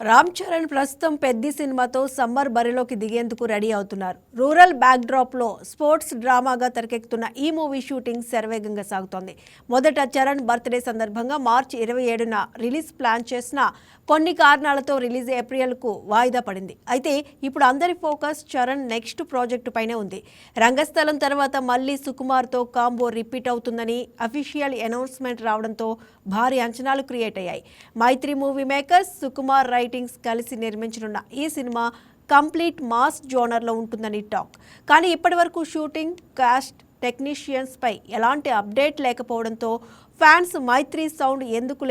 రామ్ చరణ్ ప్రస్తుతం పెద్ది సినిమాతో సమ్మర్ బరిలోకి దిగేందుకు రెడీ అవుతున్నారు. రూరల్ బ్యాక్డ్రాప్లో స్పోర్ట్స్ డ్రామాగా తెరకెక్కుతున్న ఈ మూవీ షూటింగ్ శరవేగంగా సాగుతోంది. మొదట చరణ్ బర్త్డే సందర్భంగా మార్చి 27న రిలీజ్ ప్లాన్ చేసిన కొన్ని కారణాలతో రిలీజ్ ఏప్రిల్కు వాయిదా పడింది. అయితే ఇప్పుడు అందరి ఫోకస్ చరణ్ నెక్స్ట్ ప్రాజెక్టు పైనే ఉంది. రంగస్థలం తర్వాత మళ్లీ సుకుమార్తో కాంబో రిపీట్ అవుతుందని అఫీషియల్ అనౌన్స్మెంట్ రావడంతో భారీ అంచనాలు క్రియేట్ అయ్యాయి. మైత్రి మూవీ మేకర్స్, సుకుమార్ రైటింగ్స్ కలిసి నిర్మించనున్న ఈ సినిమా కంప్లీట్ మాస్ జోనర్లో ఉంటుందని టాక్. కానీ ఇప్పటివరకు షూటింగ్, కాస్ట్, టెక్నీషియన్స్ పై ఎలాంటి అప్డేట్ లేకపోవడంతో ఫ్యాన్స్ మైత్రి సౌండ్ ఎందుకు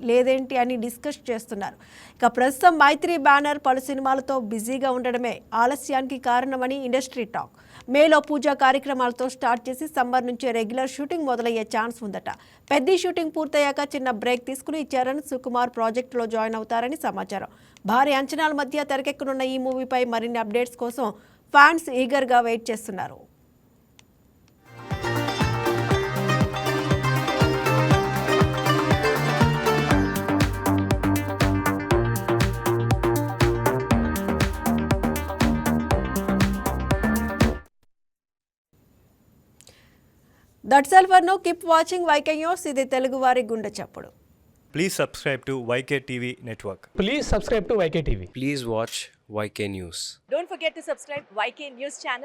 లేదేంటి అని డిస్కస్ చేస్తున్నారు. ఇక ప్రస్తుతం మైత్రి బ్యానర్ పలు సినిమాలతో బిజీగా ఉండడమే ఆలస్యానికి కారణమని ఇండస్ట్రీ టాక్. మేలో పూజా కార్యక్రమాలతో స్టార్ట్ చేసి సమ్మర్ నుంచి రెగ్యులర్ షూటింగ్ మొదలయ్యే ఛాన్స్ ఉందట. పెద్ద షూటింగ్ పూర్తయ్యాక చిన్న బ్రేక్ తీసుకుని చరణ్, సుకుమార్ ప్రాజెక్టులో జాయిన్ అవుతారని సమాచారం. భారీ అంచనాల మధ్య తెరకెక్కనున్న ఈ మూవీపై మరిన్ని అప్డేట్స్ కోసం ఫ్యాన్స్ ఈగర్గా వెయిట్ చేస్తున్నారు. That's all for now. Keep watching YK News. ఇది తెలుగు వారి గుండె చప్పుడు. Please subscribe to YK TV Network. Please subscribe to YK TV. Please watch YK News. Don't forget to subscribe YK News channel